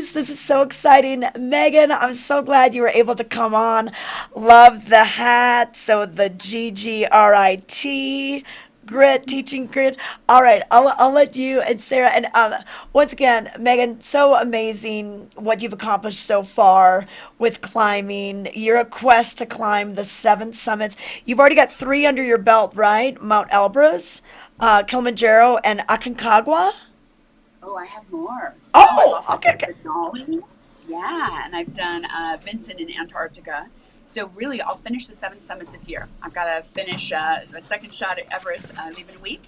ladies. This is so exciting. Megan, I'm so glad you were able to come on. Love the hat. So the GGRIT. Grit, teaching grit. All right, I'll let you and Sarah. And once again, Megan, so amazing what you've accomplished so far with climbing. You're a quest to climb the seven summits. You've already got three under your belt, right? Mount Elbrus, Kilimanjaro, and Aconcagua. Oh, I have more. I've Oh, also okay, done okay. Denali. Yeah, and I've done Vincent in Antarctica. So really, I'll finish the seven summits this year. I've got to finish the second shot at Everest leaving a week,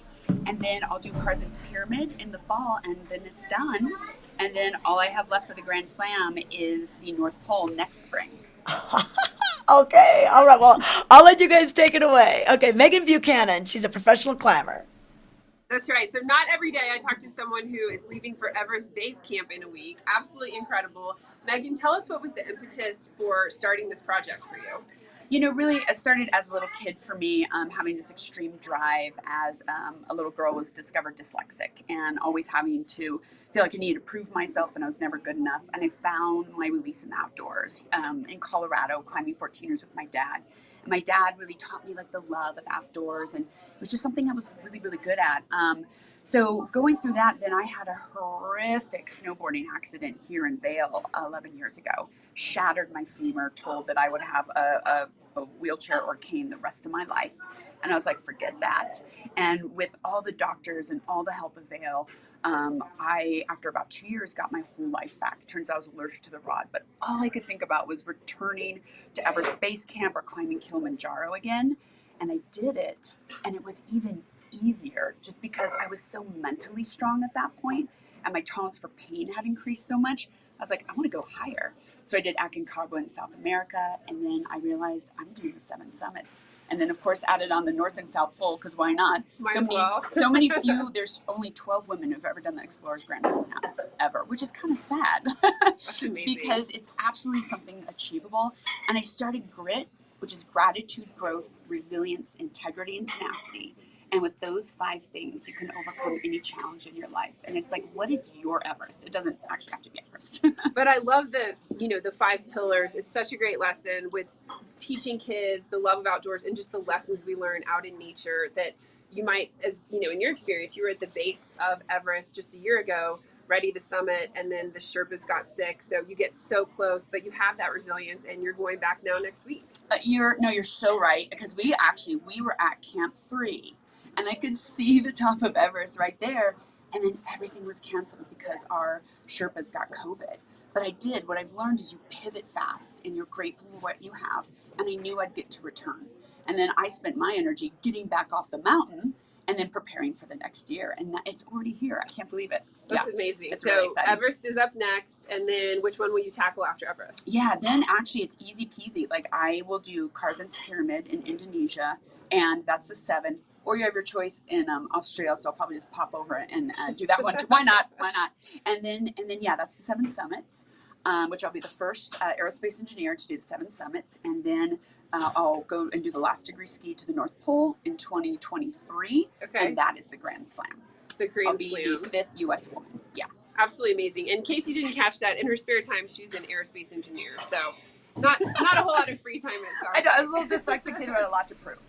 and then I'll do Carson's Pyramid in the fall, and then it's done. And then all I have left for the Grand Slam is the North Pole next spring. Okay, all right. Well, I'll let you guys take it away. Okay, Megan Buchanan. She's a professional climber. That's right. So not every day I talk to someone who is leaving for Everest Base Camp in a week. Absolutely incredible. Megan, tell us what was the impetus for starting this project for you? Really, it started as a little kid for me, having this extreme drive as a little girl, was discovered dyslexic and always having to feel like I needed to prove myself and I was never good enough. And I found my release in the outdoors in Colorado, climbing 14ers with my dad. And my dad really taught me like the love of outdoors, and it was just something I was really, really good at. So going through that, then I had a horrific snowboarding accident here in Vail 11 years ago. Shattered my femur, told that I would have a wheelchair or cane the rest of my life. And I was like, forget that. And with all the doctors and all the help of Vail, after about 2 years, got my whole life back. Turns out I was allergic to the rod, but all I could think about was returning to Everest Base Camp or climbing Kilimanjaro again. And I did it, and it was even easier just because I was so mentally strong at that point, and my tolerance for pain had increased so much. I was like, I want to go higher. So I did Aconcagua in South America, and then I realized I'm doing the seven summits. And then, of course, added on the North and South Pole, because why not? Might as well. So many few. There's only 12 women who've ever done the Explorers Grand Slam ever, which is kind of sad. That's amazing. Because it's absolutely something achievable. And I started GRIT, which is gratitude, growth, resilience, integrity, and tenacity. And with those five things, you can overcome any challenge in your life. And it's like, what is your Everest? It doesn't actually have to be Everest. But I love the five pillars. It's such a great lesson with teaching kids the love of outdoors and just the lessons we learn out in nature that you might, as you know, in your experience, you were at the base of Everest just a year ago, ready to summit, and then the Sherpas got sick. So you get so close, but you have that resilience, and you're going back now next week. You're so right, because we were at Camp 3, and I could see the top of Everest right there, and then everything was canceled because our Sherpas got COVID. But what I've learned is you pivot fast, and you're grateful for what you have, and I knew I'd get to return. And then I spent my energy getting back off the mountain and then preparing for the next year, and it's already here. I can't believe it. That's amazing. It's So really exciting. Everest is up next, and then which one will you tackle after Everest? Yeah, then actually it's easy peasy. Like, I will do Carson's Pyramid in Indonesia, and that's the seventh. Or you have your choice in Australia, so I'll probably just pop over and do that one too. Why not? Why not? And then yeah, that's the seven summits, which I'll be the first aerospace engineer to do the seven summits, and then I'll go and do the last degree ski to the North Pole in 2023, Okay. and that is the Grand Slam. The Grand I'll be Slam. the fifth U.S. woman. Yeah. Absolutely amazing. In case you didn't catch that, in her spare time, she's an aerospace engineer. So not a whole lot of free time I at was a little dyslexic kid who had a lot to prove.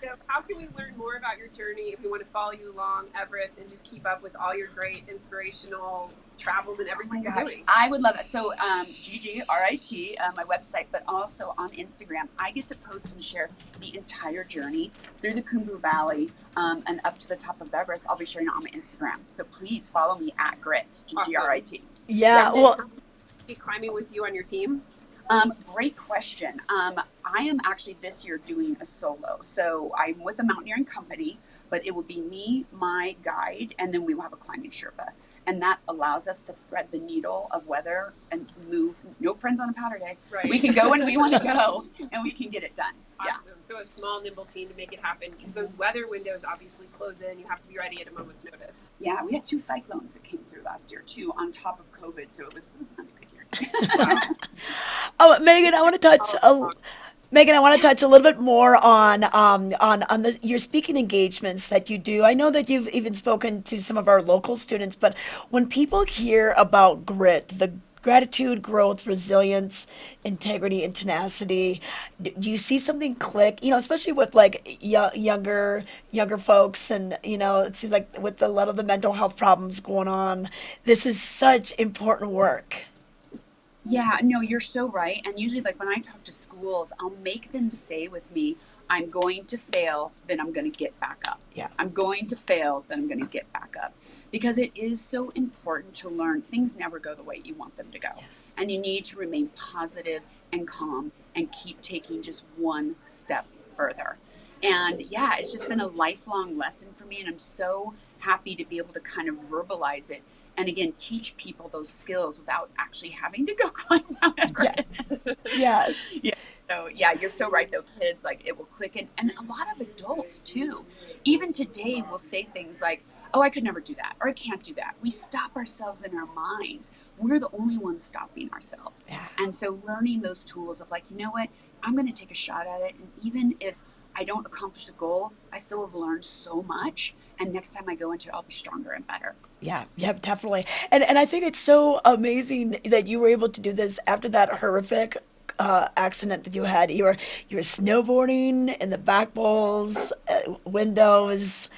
So how can we learn more about your journey if we want to follow you along Everest and just keep up with all your great inspirational travels and everything you're doing? I would love it. So GGRIT, my website, but also on Instagram, I get to post and share the entire journey through the Khumbu Valley and up to the top of Everest. I'll be sharing it on my Instagram. So please follow me at GRIT, GGRIT. Yeah, And well, then be climbing with you on your team? Great question. I am actually this year doing a solo. So I'm with a mountaineering company, but it will be me, my guide, and then we will have a climbing Sherpa. And that allows us to thread the needle of weather and move. No friends on a powder day. Right. We can go when we want to go, and we can get it done. Awesome. So a small, nimble team to make it happen, because those weather windows obviously close in. You have to be ready at a moment's notice. Yeah, we had 2 cyclones that came through last year too, on top of COVID. So it was not a good year. oh, Megan, I want to touch Megan, I want to Yeah. touch a little bit more on your speaking engagements that you do. I know that you've even spoken to some of our local students, but when people hear about grit, the gratitude, growth, resilience, integrity, and tenacity, do you see something click? You know, especially with like younger folks, and you know, it seems like with a lot of the mental health problems going on, this is such important work. Yeah, no, you're so right. And usually, like when I talk to schools, I'll make them say with me, I'm going to fail, then I'm going to get back up. Yeah. I'm going to fail, then I'm going to get back up. Because it is so important to learn things never go the way you want them to go. And you need to remain positive and calm and keep taking just one step further. And yeah, it's just been a lifelong lesson for me. And I'm so happy to be able to kind of verbalize it and again teach people those skills without actually having to go climb Mount Yeah. Everest. Yes. Yeah. So yeah, you're so right though. Kids like it will click and a lot of adults too. Even today will say things like, "Oh, I could never do that," or "I can't do that." We stop ourselves in our minds. We're the only ones stopping ourselves. Yeah. And so learning those tools of like, you know what, I'm going to take a shot at it, and even if I don't accomplish the goal, I still have learned so much. And next time I go into it, I'll be stronger and better. Yeah, yeah, definitely. And I think it's so amazing that you were able to do this after that horrific accident that you had. You were snowboarding in the back bowls, windows,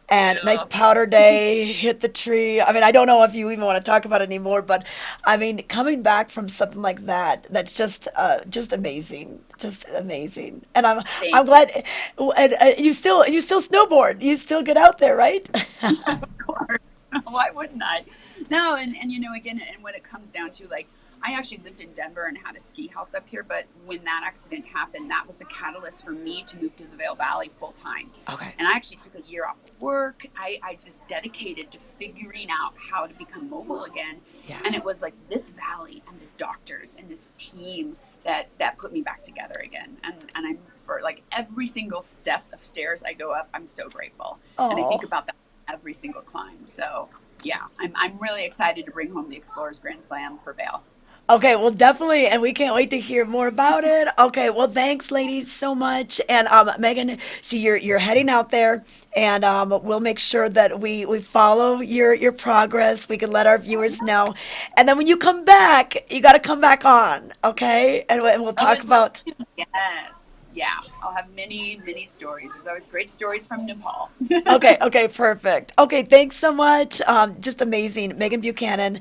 and nice Yeah. powder day, hit the tree. I mean, I don't know if you even want to talk about it anymore, but I mean, coming back from something like that, that's just amazing. And I'm Thank glad. And you still snowboard. You still get out there, right? you. Of course. Why wouldn't I? No, and you know, again, and when it comes down to like, I actually lived in Denver and had a ski house up here, but when that accident happened, that was a catalyst for me to move to the Vail Valley full time. Okay. And I actually took a year off of work. I just dedicated to figuring out how to become mobile again. Yeah. And it was like this valley and the doctors and this team that put me back together again. And I'm for like every single step of stairs I go up, I'm so grateful. And I think Oh. about that every single climb. So yeah, I'm really excited to bring home the Explorers Grand Slam for Vail. Okay, well, definitely, and we can't wait to hear more about it. Okay, well, thanks, ladies, so much. And Megan, so you're heading out there, and we'll make sure that we follow your progress. We can let our viewers know, and then when you come back, you got to come back on, okay? And we'll I talk would love about. to. Yes. Yeah. I'll have many, many stories. There's always great stories from Nepal. Okay, okay, perfect. Okay, thanks so much. Just amazing, Megan Buchanan.